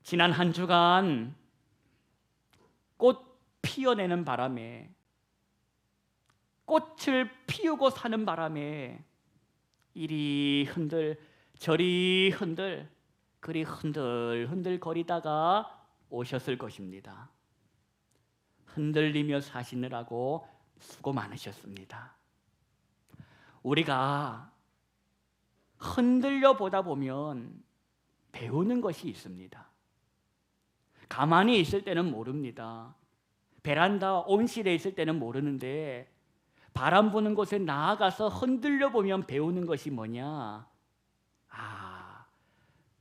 지난 한 주간 꽃 피어내는 바람에, 꽃을 피우고 사는 바람에 이리 흔들 저리 흔들 그리 흔들흔들 거리다가 오셨을 것입니다. 흔들리며 사시느라고 수고 많으셨습니다. 우리가 흔들려 보다 보면 배우는 것이 있습니다. 가만히 있을 때는 모릅니다. 베란다 온실에 있을 때는 모르는데 바람 부는 곳에 나아가서 흔들려 보면 배우는 것이 뭐냐?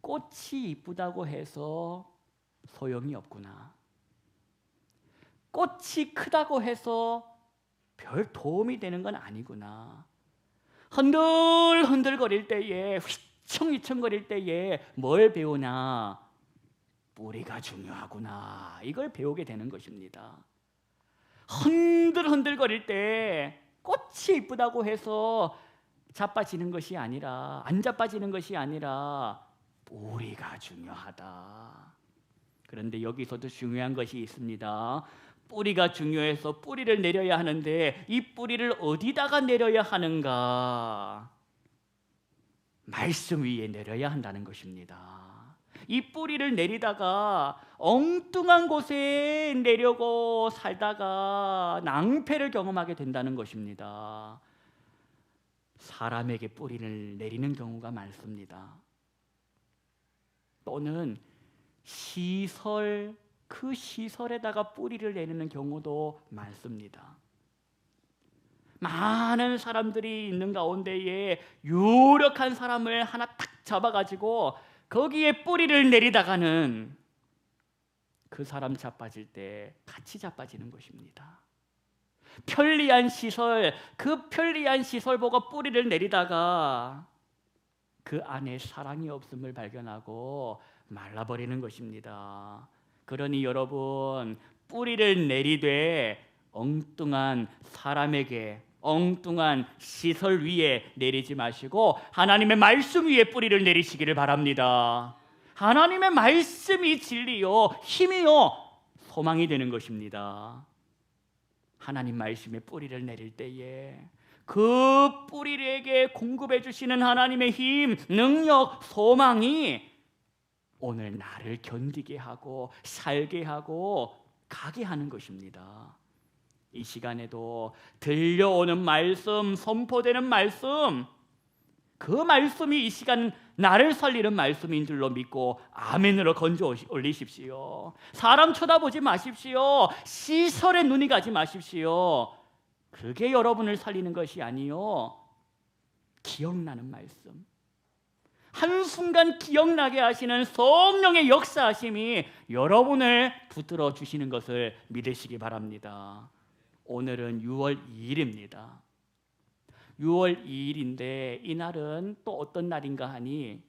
꽃이 이쁘다고 해서 소용이 없구나. 꽃이 크다고 해서 별 도움이 되는 건 아니구나. 흔들흔들거릴 때에, 휘청휘청거릴 때에 뭘 배우냐? 뿌리가 중요하구나. 이걸 배우게 되는 것입니다. 흔들흔들거릴 때 꽃이 이쁘다고 해서 자빠지는 것이 아니라, 안 자빠지는 것이 아니라 뿌리가 중요하다. 그런데 여기서도 중요한 것이 있습니다. 뿌리가 중요해서 뿌리를 내려야 하는데 이 뿌리를 어디다가 내려야 하는가? 말씀 위에 내려야 한다는 것입니다. 이 뿌리를 내리다가 엉뚱한 곳에 내려고 살다가 낭패를 경험하게 된다는 것입니다. 사람에게 뿌리를 내리는 경우가 많습니다. 또는 시설, 그 시설에다가 뿌리를 내리는 경우도 많습니다. 많은 사람들이 있는 가운데에 유력한 사람을 하나 딱 잡아가지고 거기에 뿌리를 내리다가는 그 사람 자빠질 때 같이 자빠지는 것입니다. 편리한 시설, 그 편리한 시설 보고 뿌리를 내리다가 그 안에 사랑이 없음을 발견하고 말라버리는 것입니다. 그러니 여러분, 뿌리를 내리되 엉뚱한 사람에게, 엉뚱한 시설 위에 내리지 마시고 하나님의 말씀 위에 뿌리를 내리시기를 바랍니다. 하나님의 말씀이 진리요, 힘이요, 소망이 되는 것입니다. 하나님 말씀에 뿌리를 내릴 때에 그 뿌리에게 공급해 주시는 하나님의 힘, 능력, 소망이 오늘 나를 견디게 하고 살게 하고 가게 하는 것입니다. 이 시간에도 들려오는 말씀, 선포되는 말씀, 그 말씀이 이 시간 나를 살리는 말씀인 줄로 믿고 아멘으로 건져 올리십시오. 사람 쳐다보지 마십시오. 시설에 눈이 가지 마십시오. 그게 여러분을 살리는 것이 아니요, 기억나는 말씀, 한순간 기억나게 하시는 성령의 역사하심이 여러분을 붙들어 주시는 것을 믿으시기 바랍니다. 오늘은 6월 2일입니다. 6월 2일인데 이날은 또 어떤 날인가 하니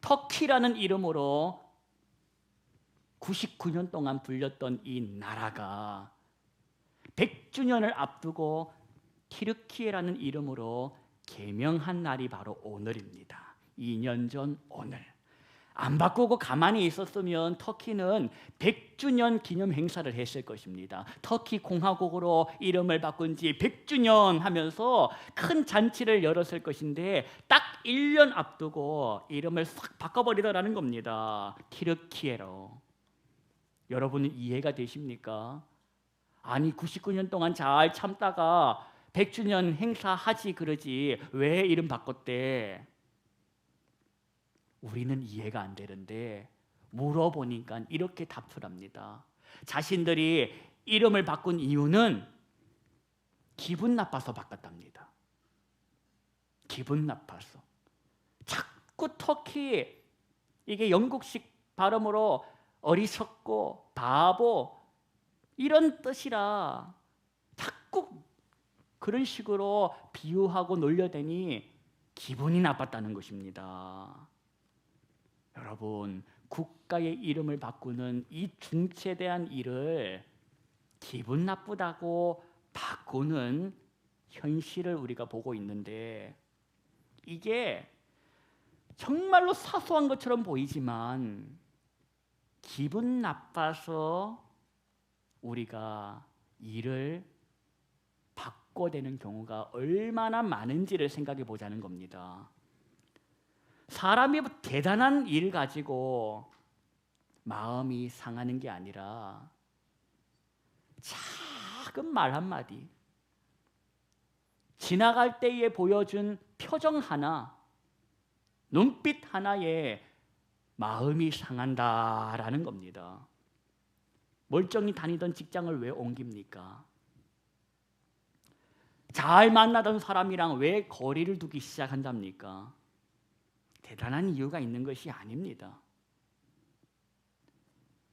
터키라는 이름으로 99년 동안 불렸던 이 나라가 100주년을 앞두고 튀르키예라는 이름으로 개명한 날이 바로 오늘입니다. 2년 전 오늘. 안 바꾸고 가만히 있었으면 터키는 100주년 기념 행사를 했을 것입니다. 터키 공화국으로 이름을 바꾼 지 100주년 하면서 큰 잔치를 열었을 것인데 딱 1년 앞두고 이름을 싹 바꿔버리더라는 겁니다. 튀르키예로. 여러분은 이해가 되십니까? 아니 99년 동안 잘 참다가 100주년 행사하지 그러지 왜 이름 바꿨대? 우리는 이해가 안 되는데 물어보니까 이렇게 답을 합니다. 자신들이 이름을 바꾼 이유는 기분 나빠서 바꿨답니다. 기분 나빠서. 자꾸 터키, 이게 영국식 발음으로 어리석고 바보 이런 뜻이라 자꾸 그런 식으로 비유하고 놀려대니 기분이 나빴다는 것입니다. 여러분, 국가의 이름을 바꾸는 이 중체대한 일을 기분 나쁘다고 바꾸는 현실을 우리가 보고 있는데 이게 정말로 사소한 것처럼 보이지만 기분 나빠서 우리가 일을 바꿔대는 경우가 얼마나 많은지를 생각해 보자는 겁니다. 사람이 대단한 일 가지고 마음이 상하는 게 아니라 작은 말 한마디, 지나갈 때에 보여준 표정 하나, 눈빛 하나에 마음이 상한다라는 겁니다. 멀쩡히 다니던 직장을 왜 옮깁니까? 잘 만나던 사람이랑 왜 거리를 두기 시작한답니까? 대단한 이유가 있는 것이 아닙니다.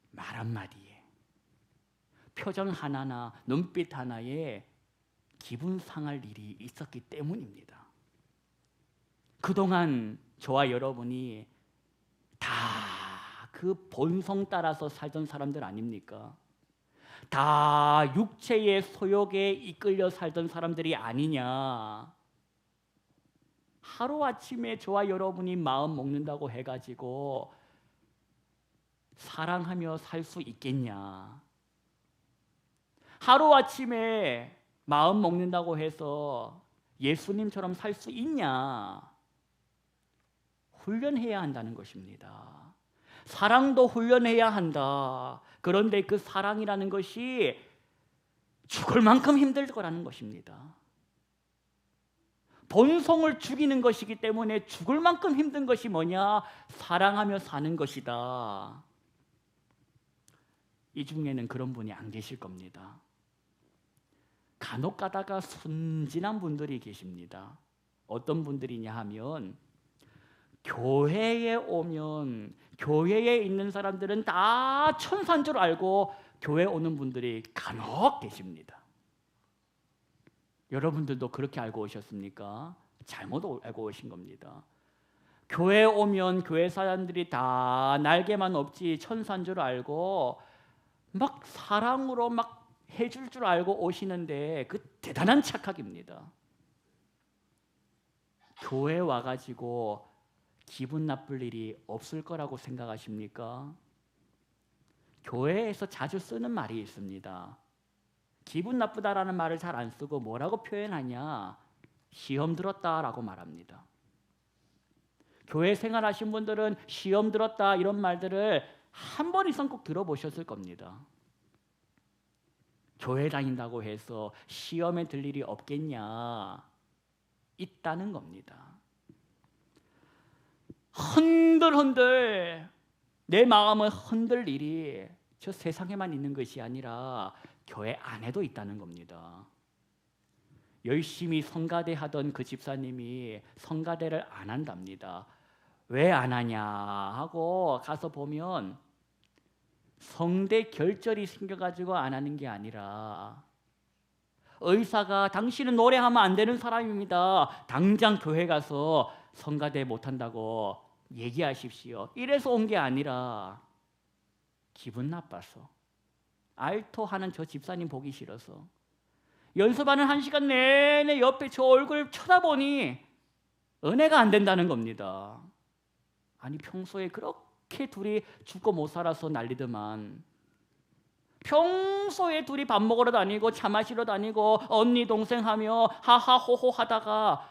말 한마디에, 표정 하나나 눈빛 하나에 기분 상할 일이 있었기 때문입니다. 그동안 저와 여러분이 다 그 본성 따라서 살던 사람들 아닙니까? 다 육체의 소욕에 이끌려 살던 사람들이 아니냐. 하루아침에 저와 여러분이 마음 먹는다고 해가지고 사랑하며 살 수 있겠냐. 하루아침에 마음 먹는다고 해서 예수님처럼 살 수 있냐. 훈련해야 한다는 것입니다. 사랑도 훈련해야 한다. 그런데 그 사랑이라는 것이 죽을 만큼 힘들 거라는 것입니다. 본성을 죽이는 것이기 때문에 죽을 만큼 힘든 것이 뭐냐? 사랑하며 사는 것이다. 이 중에는 그런 분이 안 계실 겁니다. 간혹 가다가 순진한 분들이 계십니다. 어떤 분들이냐 하면 교회에 오면 교회에 있는 사람들은 다 천사인 줄 알고 교회 오는 분들이 간혹 계십니다. 여러분들도 그렇게 알고 오셨습니까? 잘못 알고 오신 겁니다. 교회에 오면 교회 사람들이 다 날개만 없지 천사인 줄 알고 막 사랑으로 막 해줄 줄 알고 오시는데 그 대단한 착각입니다. 교회 와가지고 기분 나쁠 일이 없을 거라고 생각하십니까? 교회에서 자주 쓰는 말이 있습니다. 기분 나쁘다라는 말을 잘 안 쓰고 뭐라고 표현하냐? 시험 들었다라고 말합니다. 교회 생활하신 분들은 시험 들었다 이런 말들을 한 번 이상 꼭 들어보셨을 겁니다. 교회 다닌다고 해서 시험에 들 일이 없겠냐? 있다는 겁니다. 흔들흔들 내 마음을 흔들 일이 저 세상에만 있는 것이 아니라 교회 안에도 있다는 겁니다. 열심히 성가대 하던 그 집사님이 성가대를 안 한답니다. 왜 안 하냐 하고 가서 보면 성대 결절이 생겨가지고 안 하는 게 아니라 의사가 당신은 노래하면 안 되는 사람입니다. 당장 교회 가서 성가대 못한다고 얘기하십시오. 이래서 온 게 아니라 기분 나빠서 알토하는 저 집사님 보기 싫어서 연습하는 1시간 내내 옆에 저 얼굴 쳐다보니 은혜가 안 된다는 겁니다. 아니 평소에 그렇게 둘이 죽고 못 살아서 난리더만 평소에 둘이 밥 먹으러 다니고 차 마시러 다니고 언니 동생 하며 하하호호 하다가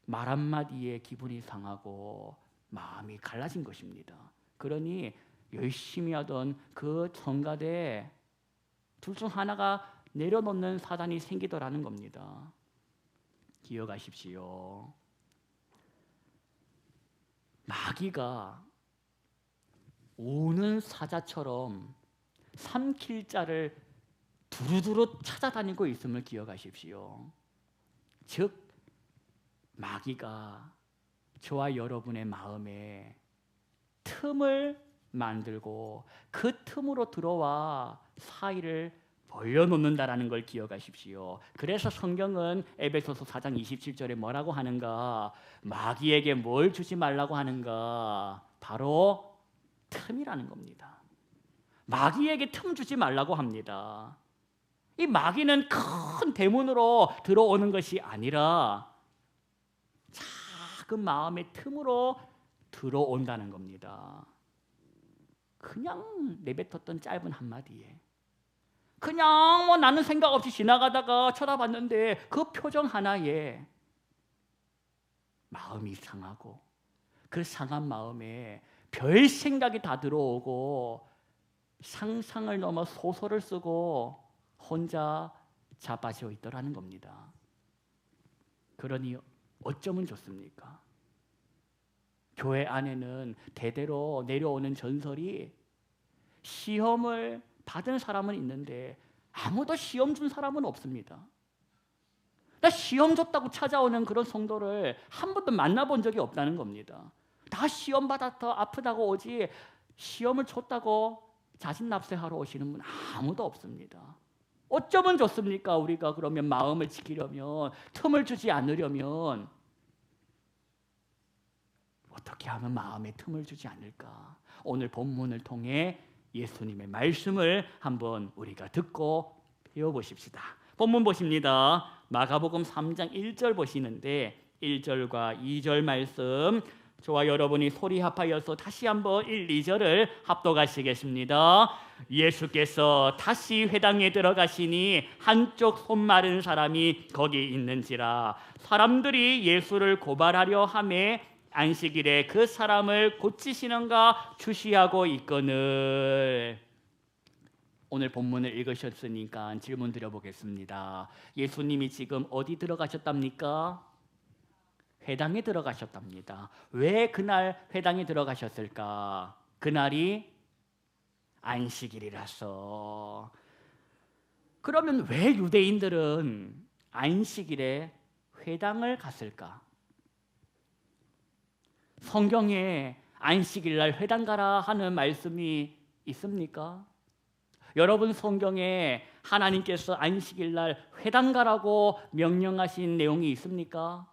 말 한마디에 기분이 상하고 마음이 갈라진 것입니다. 그러니 열심히 하던 그 성가대 둘 중 하나가 내려놓는 사단이 생기더라는 겁니다. 기억하십시오. 마귀가 우는 사자처럼 삼킬 자를 두루두루 찾아다니고 있음을 기억하십시오. 즉 마귀가 저와 여러분의 마음에 틈을 만들고 그 틈으로 들어와 사이를 벌려놓는다라는 걸 기억하십시오. 그래서 성경은 에베소서 4장 27절에 뭐라고 하는가? 마귀에게 뭘 주지 말라고 하는가? 바로 틈이라는 겁니다. 마귀에게 틈 주지 말라고 합니다. 이 마귀는 큰 대문으로 들어오는 것이 아니라 작은 마음의 틈으로 들어온다는 겁니다. 그냥 내뱉었던 짧은 한마디에 그냥 뭐 나는 생각 없이 지나가다가 쳐다봤는데 그 표정 하나에 마음이 상하고 그 상한 마음에 별 생각이 다 들어오고 상상을 넘어 소설을 쓰고 혼자 자빠져 있더라는 겁니다. 그러니 어쩌면 좋습니까? 교회 안에는 대대로 내려오는 전설이 시험을 받은 사람은 있는데 아무도 시험 준 사람은 없습니다. 나 시험 줬다고 찾아오는 그런 성도를 한 번도 만나본 적이 없다는 겁니다. 다 시험 받아서 아프다고 오지 시험을 줬다고 자진납세하러 오시는 분 아무도 없습니다. 어쩌면 좋습니까? 우리가 그러면 마음을 지키려면, 틈을 주지 않으려면 어떻게 하면 마음에 틈을 주지 않을까? 오늘 본문을 통해 예수님의 말씀을 한번 우리가 듣고 배워보십시다. 본문 보십니다. 마가복음 3장 1절 보시는데 1절과 2절 말씀, 저와 여러분이 소리 합하여서 다시 한번 1, 2절을 합독하시겠습니다. 예수께서 다시 회당에 들어가시니 한쪽 손 마른 사람이 거기 있는지라. 사람들이 예수를 고발하려 하매 안식일에 그 사람을 고치시는가 주시하고 있거늘. 오늘 본문을 읽으셨으니까 질문 드려보겠습니다. 예수님이 지금 어디 들어가셨답니까? 회당에 들어가셨답니다. 왜 그날 회당에 들어가셨을까? 그날이 안식일이라서. 그러면 왜 유대인들은 안식일에 회당을 갔을까? 성경에 안식일날 회당 가라 하는 말씀이 있습니까? 여러분 성경에 하나님께서 안식일날 회당 가라고 명령하신 내용이 있습니까?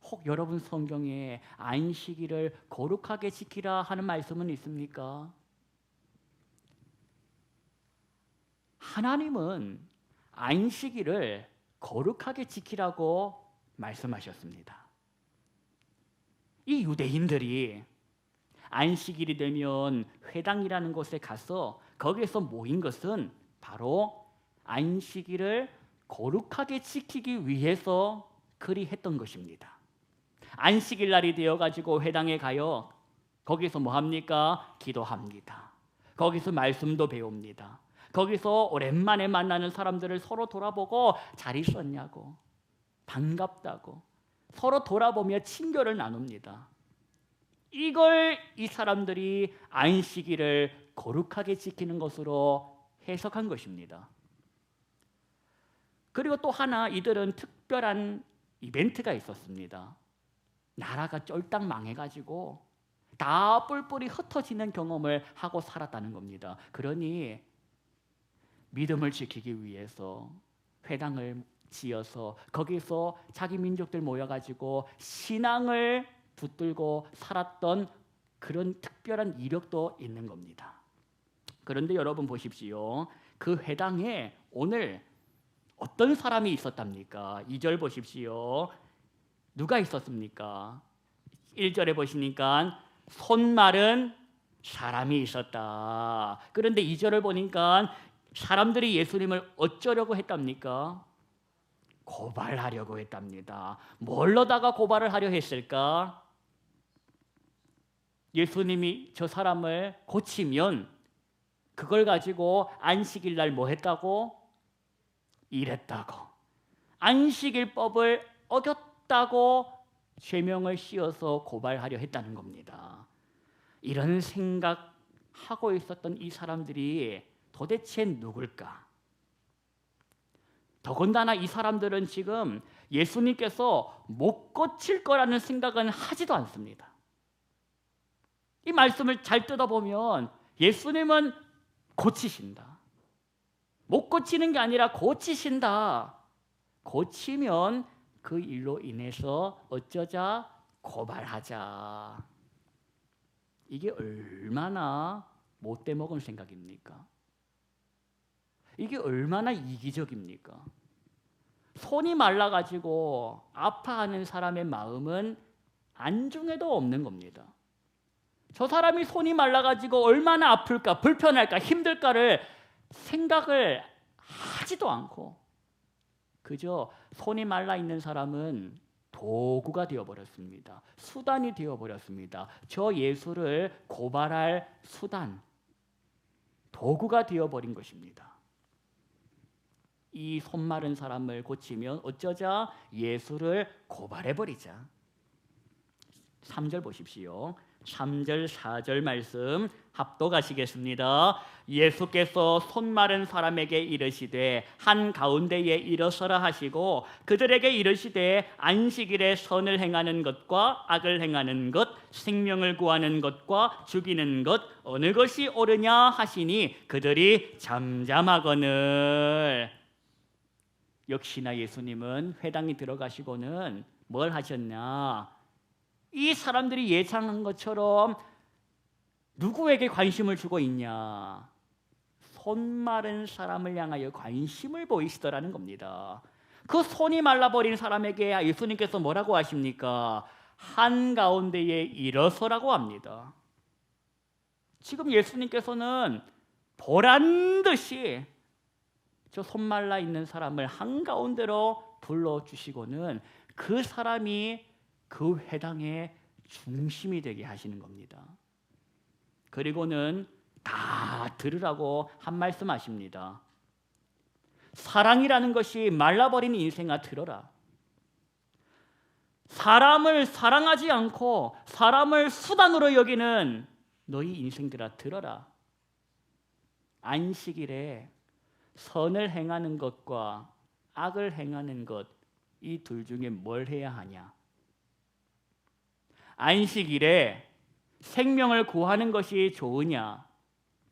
혹 여러분 성경에 안식일을 거룩하게 지키라 하는 말씀은 있습니까? 하나님은 안식일을 거룩하게 지키라고 말씀하셨습니다. 이 유대인들이 안식일이 되면 회당이라는 곳에 가서 거기에서 모인 것은 바로 안식일을 거룩하게 지키기 위해서 그리 했던 것입니다. 안식일 날이 되어가지고 회당에 가요. 거기서 뭐 합니까? 기도합니다. 거기서 말씀도 배웁니다. 거기서 오랜만에 만나는 사람들을 서로 돌아보고 잘 있었냐고, 반갑다고 서로 돌아보며 친교를 나눕니다. 이걸 이 사람들이 안식일을 거룩하게 지키는 것으로 해석한 것입니다. 그리고 또 하나, 이들은 특별한 이벤트가 있었습니다. 나라가 쫄딱 망해가지고 다 뿔뿔이 흩어지는 경험을 하고 살았다는 겁니다. 그러니 믿음을 지키기 위해서 회당을 지어서 거기서 자기 민족들 모여가지고 신앙을 붙들고 살았던 그런 특별한 이력도 있는 겁니다. 그런데 여러분 보십시오. 그 회당에 오늘 어떤 사람이 있었답니까? 2절 보십시오. 누가 있었습니까? 1절에 보시니까 손 마른 사람이 있었다. 그런데 2절을 보니까 사람들이 예수님을 어쩌려고 했답니까? 고발하려고 했답니다. 뭘로다가 고발을 하려 했을까? 예수님이 저 사람을 고치면 그걸 가지고 안식일 날 뭐 했다고? 이랬다고. 안식일법을 어겼다고 죄명을 씌워서 고발하려 했다는 겁니다. 이런 생각하고 있었던 이 사람들이 도대체 누굴까? 더군다나 이 사람들은 지금 예수님께서 못 고칠 거라는 생각은 하지도 않습니다. 이 말씀을 잘 뜯어보면 예수님은 고치신다. 못 고치는 게 아니라 고치신다. 고치면 그 일로 인해서 어쩌자? 고발하자. 이게 얼마나 못돼 먹은 생각입니까? 이게 얼마나 이기적입니까? 손이 말라가지고 아파하는 사람의 마음은 안중에도 없는 겁니다. 저 사람이 손이 말라가지고 얼마나 아플까, 불편할까, 힘들까를 생각을 하지도 않고 그저 손이 말라 있는 사람은 도구가 되어버렸습니다. 수단이 되어버렸습니다. 저 예수를 고발할 수단, 도구가 되어버린 것입니다. 이 손 마른 사람을 고치면 어쩌자? 예수를 고발해버리자. 3절 보십시오. 3절 4절 말씀 합독하시겠습니다. 예수께서 손 마른 사람에게 이르시되 한가운데에 일어서라 하시고 그들에게 이르시되 안식일에 선을 행하는 것과 악을 행하는 것, 생명을 구하는 것과 죽이는 것 어느 것이 옳으냐 하시니 그들이 잠잠하거늘. 역시나 예수님은 회당에 들어가시고는 뭘 하셨냐? 이 사람들이 예상한 것처럼 누구에게 관심을 주고 있냐? 손 마른 사람을 향하여 관심을 보이시더라는 겁니다. 그 손이 말라버린 사람에게 예수님께서 뭐라고 하십니까? 한가운데에 일어서라고 합니다. 지금 예수님께서는 보란듯이 저 손 말라 있는 사람을 한가운데로 불러주시고는 그 사람이 그 회당의 중심이 되게 하시는 겁니다. 그리고는 다 들으라고 한 말씀 하십니다. 사랑이라는 것이 말라버린 인생아 들어라. 사람을 사랑하지 않고 사람을 수단으로 여기는 너희 인생들아 들어라. 안식일에 선을 행하는 것과 악을 행하는 것, 이 둘 중에 뭘 해야 하냐? 안식일에 생명을 구하는 것이 좋으냐?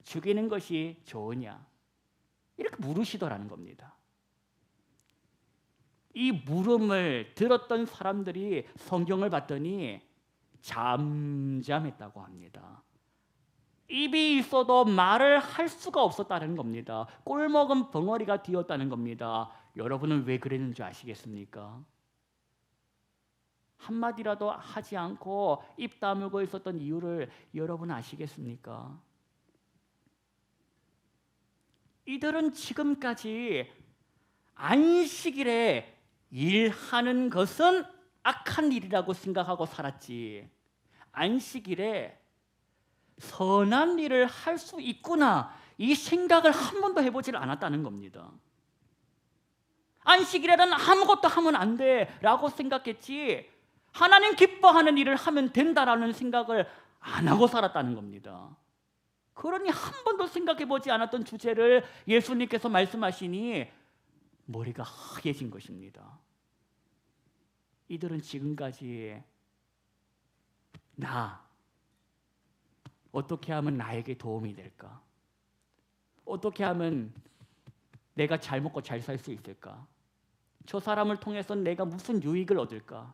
죽이는 것이 좋으냐? 이렇게 물으시더라는 겁니다. 이 물음을 들었던 사람들이 성경을 봤더니 잠잠했다고 합니다. 입이 있어도 말을 할 수가 없었다는 겁니다. 꼴먹은 벙어리가 되었다는 겁니다. 여러분은 왜 그랬는지 아시겠습니까? 한마디라도 하지 않고 입 다물고 있었던 이유를 여러분 아시겠습니까? 이들은 지금까지 안식일에 일하는 것은 악한 일이라고 생각하고 살았지, 안식일에 선한 일을 할 수 있구나 이 생각을 한 번도 해보질 않았다는 겁니다. 안식일에는 아무것도 하면 안 돼라고 생각했지 하나님 기뻐하는 일을 하면 된다라는 생각을 안 하고 살았다는 겁니다. 그러니 한 번도 생각해보지 않았던 주제를 예수님께서 말씀하시니 머리가 하얘진 것입니다. 이들은 지금까지 나 어떻게 하면 나에게 도움이 될까? 어떻게 하면 내가 잘 먹고 잘 살 수 있을까? 저 사람을 통해서 내가 무슨 유익을 얻을까?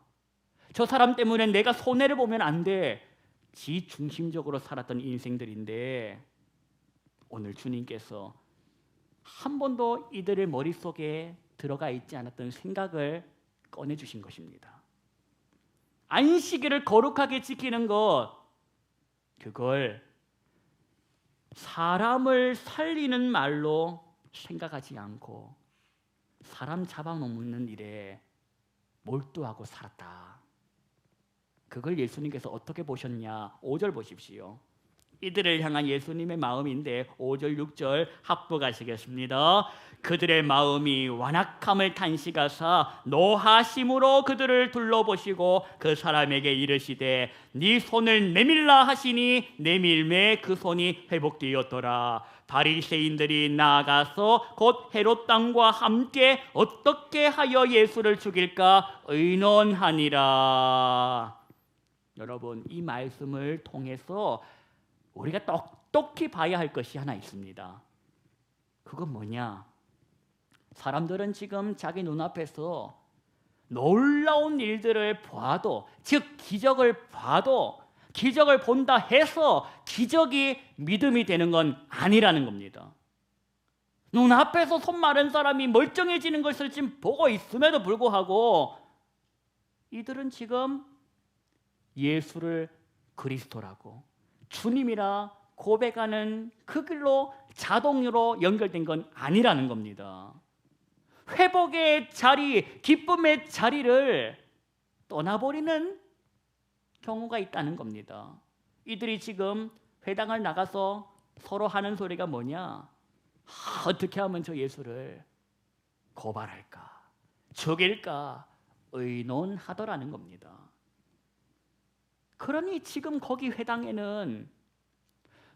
저 사람 때문에 내가 손해를 보면 안 돼. 지 중심적으로 살았던 인생들인데 오늘 주님께서 한 번도 이들의 머릿속에 들어가 있지 않았던 생각을 꺼내주신 것입니다. 안식일을 거룩하게 지키는 것, 그걸 사람을 살리는 말로 생각하지 않고 사람 잡아먹는 일에 몰두하고 살았다. 그걸 예수님께서 어떻게 보셨냐? 5절 보십시오. 이들을 향한 예수님의 마음인데 5절 6절 합독하시겠습니다. 그들의 마음이 완악함을 탄식하사 노하심으로 그들을 둘러보시고 그 사람에게 이르시되 네 손을 내밀라 하시니 내밀매 그 손이 회복되었더라. 바리새인들이 나아가서 곧 헤롯 왕과 함께 어떻게 하여 예수를 죽일까 의논하니라. 여러분, 이 말씀을 통해서 우리가 똑똑히 봐야 할 것이 하나 있습니다. 그건 뭐냐? 사람들은 지금 자기 눈앞에서 놀라운 일들을 봐도, 즉 기적을 봐도 기적을 본다 해서 기적이 믿음이 되는 건 아니라는 겁니다. 눈앞에서 손 마른 사람이 멀쩡해지는 것을 지금 보고 있음에도 불구하고 이들은 지금 예수를 그리스도라고, 주님이라 고백하는 그 길로 자동으로 연결된 건 아니라는 겁니다. 회복의 자리, 기쁨의 자리를 떠나버리는 경우가 있다는 겁니다. 이들이 지금 회당을 나가서 서로 하는 소리가 뭐냐? 어떻게 하면 저 예수를 고발할까? 죽일까? 의논하더라는 겁니다. 그러니 지금 거기 회당에는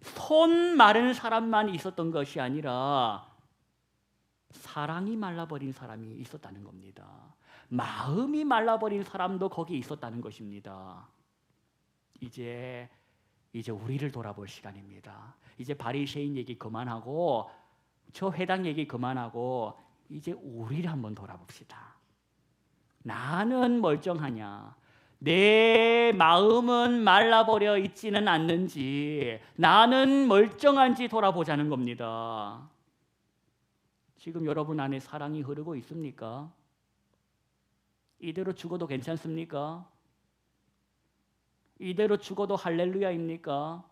손 마른 사람만 있었던 것이 아니라 사랑이 말라버린 사람이 있었다는 겁니다. 마음이 말라버린 사람도 거기 있었다는 것입니다. 이제 우리를 돌아볼 시간입니다. 이제 바리새인 얘기 그만하고 저 회당 얘기 그만하고 이제 우리를 한번 돌아봅시다. 나는 멀쩡하냐? 내 마음은 말라버려 있지는 않는지, 나는 멀쩡한지 돌아보자는 겁니다. 지금 여러분 안에 사랑이 흐르고 있습니까? 이대로 죽어도 괜찮습니까? 이대로 죽어도 할렐루야입니까?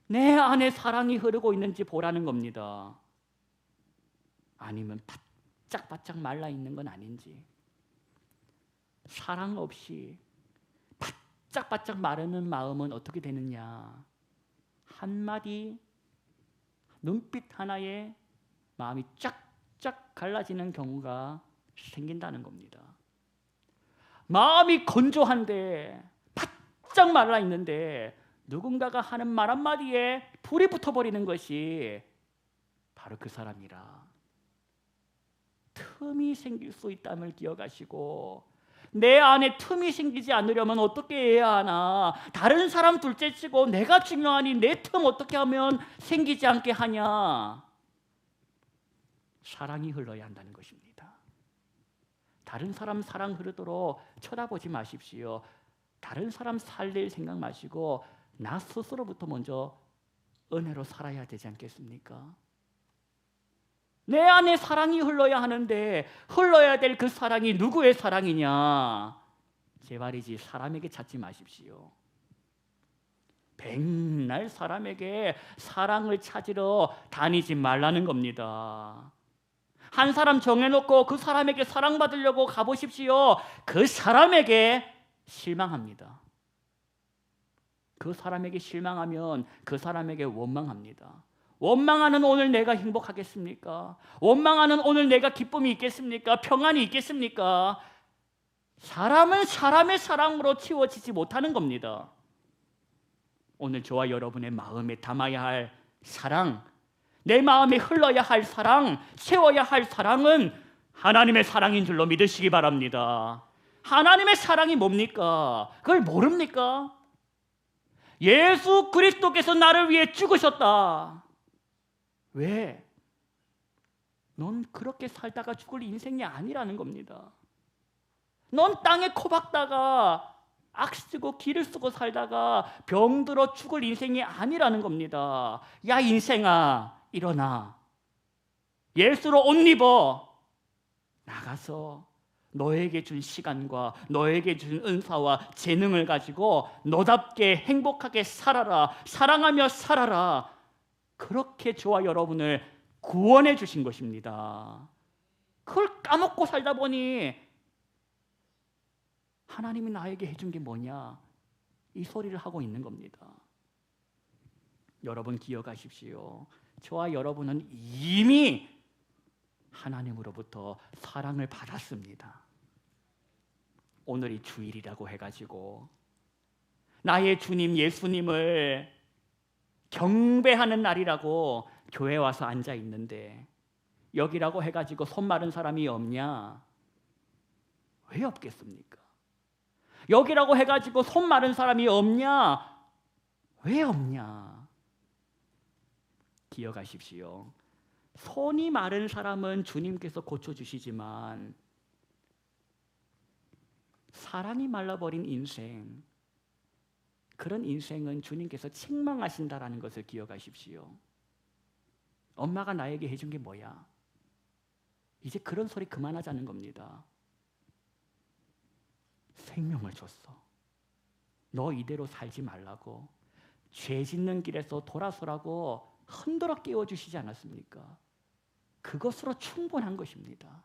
내 안에 사랑이 흐르고 있는지 보라는 겁니다. 아니면 바짝바짝 말라 있는 건 아닌지. 사랑 없이 바짝바짝 마르는 마음은 어떻게 되느냐? 한마디 눈빛 하나에 마음이 쫙쫙 갈라지는 경우가 생긴다는 겁니다. 마음이 건조한데 바짝 말라 있는데 누군가가 하는 말 한마디에 불이 붙어버리는 것이 바로 그 사람이라. 틈이 생길 수 있다는 기억하시고, 내 안에 틈이 생기지 않으려면 어떻게 해야 하나? 다른 사람 둘째치고 내가 중요하니 내 틈 어떻게 하면 생기지 않게 하냐? 사랑이 흘러야 한다는 것입니다. 다른 사람 사랑 흐르도록 쳐다보지 마십시오. 다른 사람 살릴 생각 마시고 나 스스로부터 먼저 은혜로 살아야 되지 않겠습니까? 내 안에 사랑이 흘러야 하는데 흘러야 될 그 사랑이 누구의 사랑이냐? 제 말이지 사람에게 찾지 마십시오. 백날 사람에게 사랑을 찾으러 다니지 말라는 겁니다. 한 사람 정해놓고 그 사람에게 사랑받으려고 가보십시오. 그 사람에게 실망합니다. 그 사람에게 실망하면 그 사람에게 원망합니다. 원망하는 오늘 내가 행복하겠습니까? 원망하는 오늘 내가 기쁨이 있겠습니까? 평안이 있겠습니까? 사람은 사람의 사랑으로 치워지지 못하는 겁니다. 오늘 저와 여러분의 마음에 담아야 할 사랑, 내 마음에 흘러야 할 사랑, 채워야 할 사랑은 하나님의 사랑인 줄로 믿으시기 바랍니다. 하나님의 사랑이 뭡니까? 그걸 모릅니까? 예수 그리스도께서 나를 위해 죽으셨다. 왜? 넌 그렇게 살다가 죽을 인생이 아니라는 겁니다. 넌 땅에 코 박다가 악쓰고 기를 쓰고 살다가 병들어 죽을 인생이 아니라는 겁니다. 야 인생아, 일어나. 예수로 옷 입어. 나가서 너에게 준 시간과 너에게 준 은사와 재능을 가지고 너답게 행복하게 살아라. 사랑하며 살아라. 그렇게 저와 여러분을 구원해 주신 것입니다. 그걸 까먹고 살다 보니 하나님이 나에게 해준 게 뭐냐? 이 소리를 하고 있는 겁니다. 여러분 기억하십시오. 저와 여러분은 이미 하나님으로부터 사랑을 받았습니다. 오늘이 주일이라고 해가지고 나의 주님 예수님을 경배하는 날이라고 교회 와서 앉아 있는데 여기라고 해가지고 손 마른 사람이 없냐? 왜 없겠습니까? 여기라고 해가지고 손 마른 사람이 없냐? 왜 없냐? 기억하십시오. 손이 마른 사람은 주님께서 고쳐주시지만 사랑이 말라버린 인생, 그런 인생은 주님께서 책망하신다라는 것을 기억하십시오. 엄마가 나에게 해준 게 뭐야? 이제 그런 소리 그만하자는 겁니다. 생명을 줬어. 너 이대로 살지 말라고, 죄 짓는 길에서 돌아서라고 흔들어 깨워주시지 않았습니까? 그것으로 충분한 것입니다.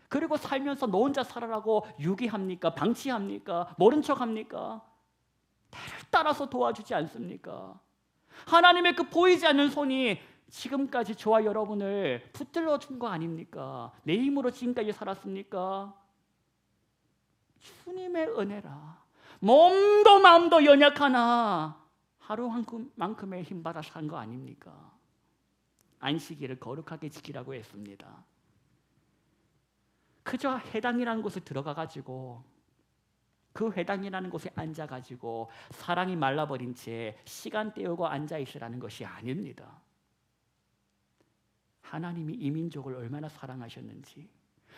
그리고 살면서 너 혼자 살아라고 유기합니까? 방치합니까? 모른 척합니까? 나를 따라서 도와주지 않습니까? 하나님의 그 보이지 않는 손이 지금까지 저와 여러분을 붙들러 준 거 아닙니까? 내 힘으로 지금까지 살았습니까? 주님의 은혜라. 몸도 마음도 연약하나 하루만큼의 힘받아 산 거 아닙니까? 안식일을 거룩하게 지키라고 했습니다. 그저 회당이라는 곳에 들어가가지고 그 회당이라는 곳에 앉아가지고 사랑이 말라버린 채 시간 때우고 앉아있으라는 것이 아닙니다. 하나님이 이 민족을 얼마나 사랑하셨는지,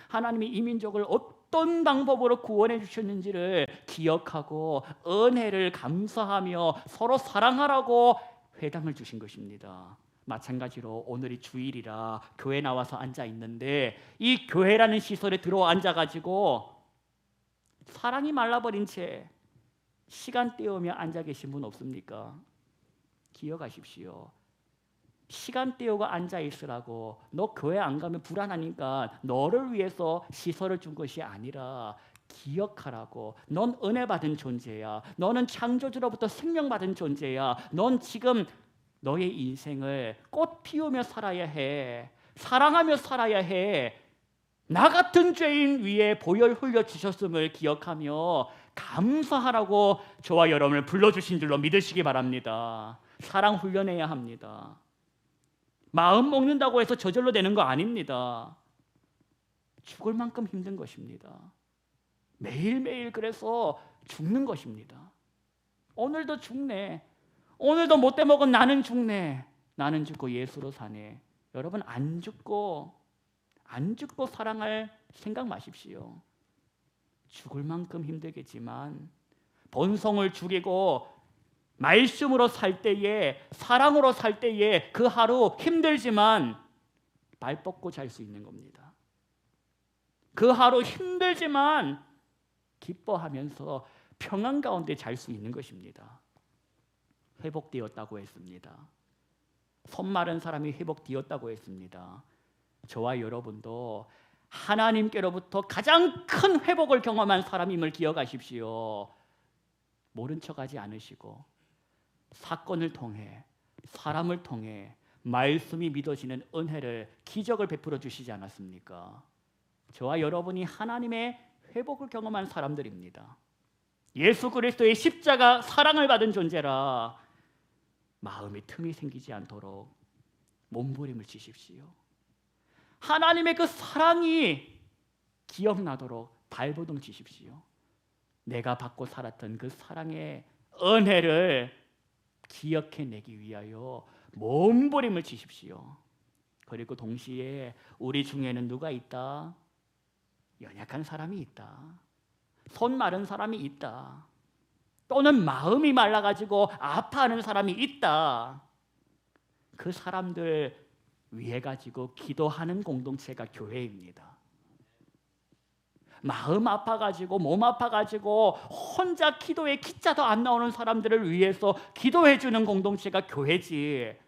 하나님이 이 민족을 어떤 방법으로 구원해 주셨는지를 기억하고 은혜를 감사하며 서로 사랑하라고 회당을 주신 것입니다. 마찬가지로 오늘이 주일이라 교회 나와서 앉아 있는데 이 교회라는 시설에 들어와 앉아가지고 사랑이 말라버린 채 시간 때우며 앉아 계신 분 없습니까? 기억하십시오. 시간 때우고 앉아 있으라고, 너 교회 안 가면 불안하니까 너를 위해서 시설을 준 것이 아니라 기억하라고. 넌 은혜 받은 존재야. 너는 창조주로부터 생명 받은 존재야. 넌 지금 너의 인생을 꽃 피우며 살아야 해. 사랑하며 살아야 해. 나 같은 죄인 위에 보혈 흘려 주셨음을 기억하며 감사하라고 저와 여러분을 불러주신 줄로 믿으시기 바랍니다. 사랑 훈련해야 합니다. 마음 먹는다고 해서 저절로 되는 거 아닙니다. 죽을 만큼 힘든 것입니다. 매일매일 그래서 죽는 것입니다. 오늘도 죽네. 오늘도 못돼 먹은 나는 죽네. 나는 죽고 예수로 사네. 여러분 안 죽고 사랑할 생각 마십시오. 죽을 만큼 힘들겠지만 본성을 죽이고 말씀으로 살 때에, 사랑으로 살 때에 그 하루 힘들지만 발 뻗고 잘 수 있는 겁니다. 그 하루 힘들지만 기뻐하면서 평안 가운데 잘 수 있는 것입니다. 회복되었다고 했습니다. 손 마른 사람이 회복되었다고 했습니다. 저와 여러분도 하나님께로부터 가장 큰 회복을 경험한 사람임을 기억하십시오. 모른 척하지 않으시고 사건을 통해, 사람을 통해 말씀이 믿어지는 은혜를, 기적을 베풀어 주시지 않았습니까? 저와 여러분이 하나님의 회복을 경험한 사람들입니다. 예수 그리스도의 십자가 사랑을 받은 존재라 마음에 틈이 생기지 않도록 몸부림을 치십시오. 하나님의 그 사랑이 기억나도록 발버둥 치십시오. 내가 받고 살았던 그 사랑의 은혜를 기억해내기 위하여 몸부림을 치십시오. 그리고 동시에 우리 중에는 누가 있다? 연약한 사람이 있다. 손 마른 사람이 있다. 또는 마음이 말라가지고 아파하는 사람이 있다. 그 사람들 위해 가지고 기도하는 공동체가 교회입니다. 마음 아파가지고 몸 아파가지고 혼자 기도에 기자도 안 나오는 사람들을 위해서 기도해주는 공동체가 교회지,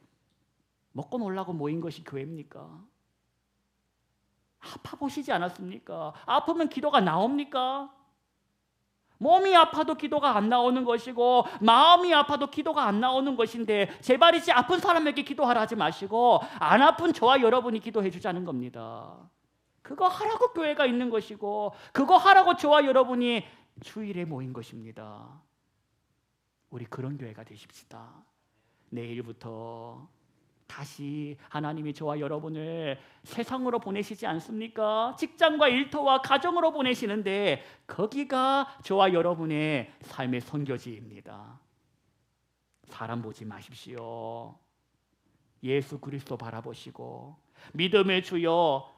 먹고 놀라고 모인 것이 교회입니까? 아파 보시지 않았습니까? 아프면 기도가 나옵니까? 몸이 아파도 기도가 안 나오는 것이고 마음이 아파도 기도가 안 나오는 것인데 제발이지 아픈 사람에게 기도하라 하지 마시고 안 아픈 저와 여러분이 기도해 주자는 겁니다. 그거 하라고 교회가 있는 것이고 그거 하라고 저와 여러분이 주일에 모인 것입니다. 우리 그런 교회가 되십시다. 내일부터 다시 하나님이 저와 여러분을 세상으로 보내시지 않습니까? 직장과 일터와 가정으로 보내시는데 거기가 저와 여러분의 삶의 선교지입니다. 사람 보지 마십시오. 예수 그리스도 바라보시고 믿음의 주여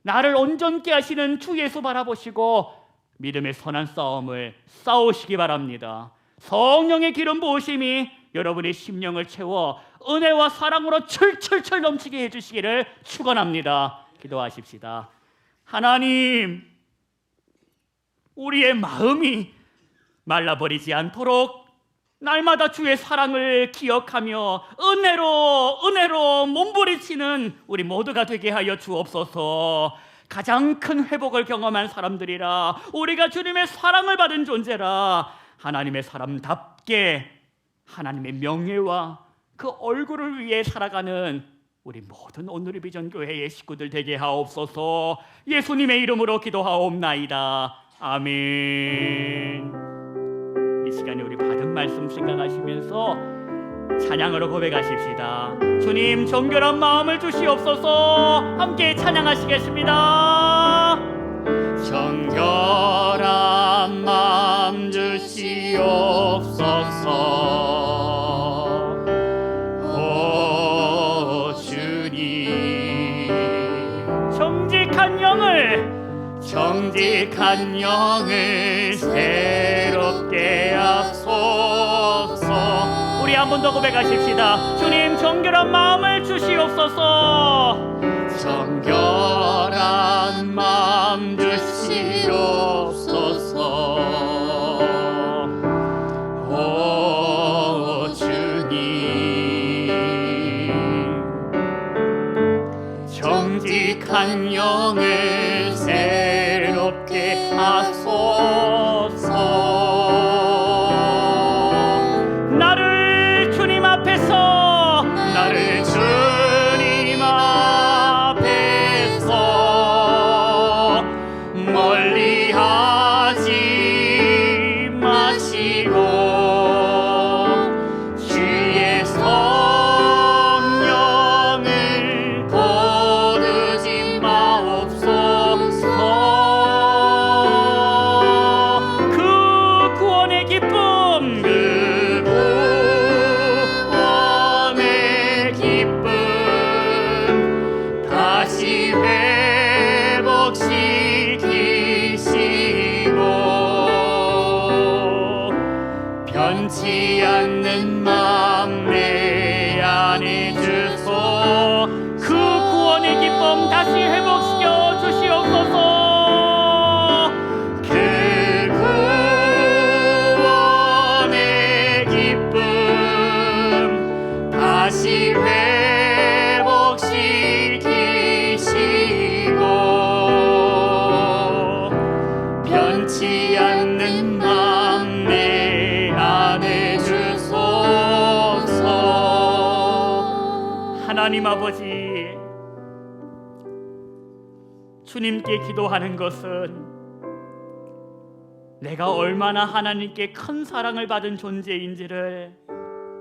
나를 온전케 하시는 주 예수 바라보시고 믿음의 선한 싸움을 싸우시기 바랍니다. 성령의 기름 부으심이 여러분의 심령을 채워 은혜와 사랑으로 철철철 넘치게 해주시기를 축원합니다. 기도하십시다. 하나님, 우리의 마음이 말라버리지 않도록 날마다 주의 사랑을 기억하며 은혜로 몸부리치는 우리 모두가 되게 하여 주옵소서. 가장 큰 회복을 경험한 사람들이라, 우리가 주님의 사랑을 받은 존재라, 하나님의 사람답게 하나님의 명예와 그 얼굴을 위해 살아가는 우리 모든 오늘의 비전 교회의 식구들 되게 하옵소서. 예수님의 이름으로 기도하옵나이다. 아멘. 이 시간에 우리 받은 말씀 생각하시면서 찬양으로 고백하십시다. 주님, 정결한 마음을 주시옵소서. 함께 찬양하시겠습니다. 정결한 마음 주시옵소서. 정직한 영을 새롭게 하소서. 우리 한 번 더 고백하십시다. 주님, 정결한 마음을 주시옵소서. 정결한 마음 주시옵소서. 오 주님, 정직한 영을 새롭게 하소서. 나를 주님 앞에서 멀리하지 마시고 주의 성령을 거두지 마옵소서. 그 구원의 기쁨, 다시 회복시키시고 변치 않는 마음 내 안에 주소. 그 구원의 기쁨 다시 회복시켜 주시옵소서. 그 구원의 기쁨 다시 변치 않는 마음 내 안에 주소서. 하나님 아버지, 주님께 기도하는 것은 내가 얼마나 하나님께 큰 사랑을 받은 존재인지를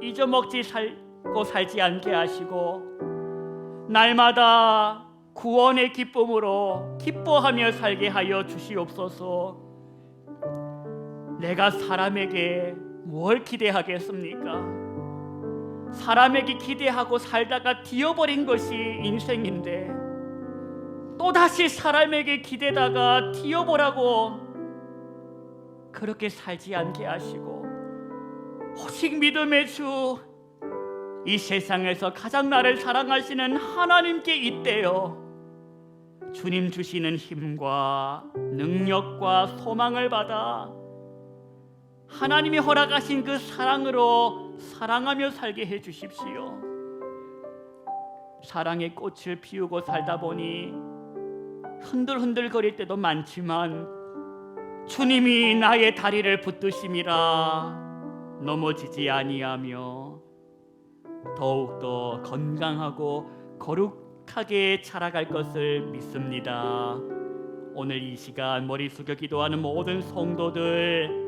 잊어먹지 살지 않게 하시고 날마다 구원의 기쁨으로 기뻐하며 살게 하여 주시옵소서. 내가 사람에게 뭘 기대하겠습니까? 사람에게 기대하고 살다가 뒤어버린 것이 인생인데 또다시 사람에게 기대다가 뒤어보라고 그렇게 살지 않게 하시고 오직 믿음의 주, 이 세상에서 가장 나를 사랑하시는 하나님께 잇대어 주님 주시는 힘과 능력과 소망을 받아 하나님이 허락하신 그 사랑으로 사랑하며 살게 해 주십시오. 사랑의 꽃을 피우고 살다 보니 흔들흔들 거릴 때도 많지만 주님이 나의 다리를 붙드심이라 넘어지지 아니하며 더욱더 건강하고 거룩하게 자라갈 것을 믿습니다. 오늘 이 시간 머리 숙여 기도하는 모든 성도들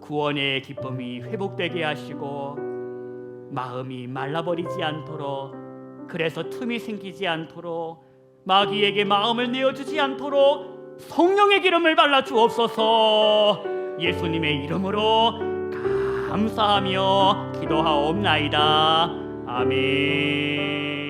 구원의 기쁨이 회복되게 하시고 마음이 말라버리지 않도록, 그래서 틈이 생기지 않도록, 마귀에게 마음을 내어주지 않도록 성령의 기름을 발라 주옵소서. 예수님의 이름으로 감사하며 기도하옵나이다. 아멘.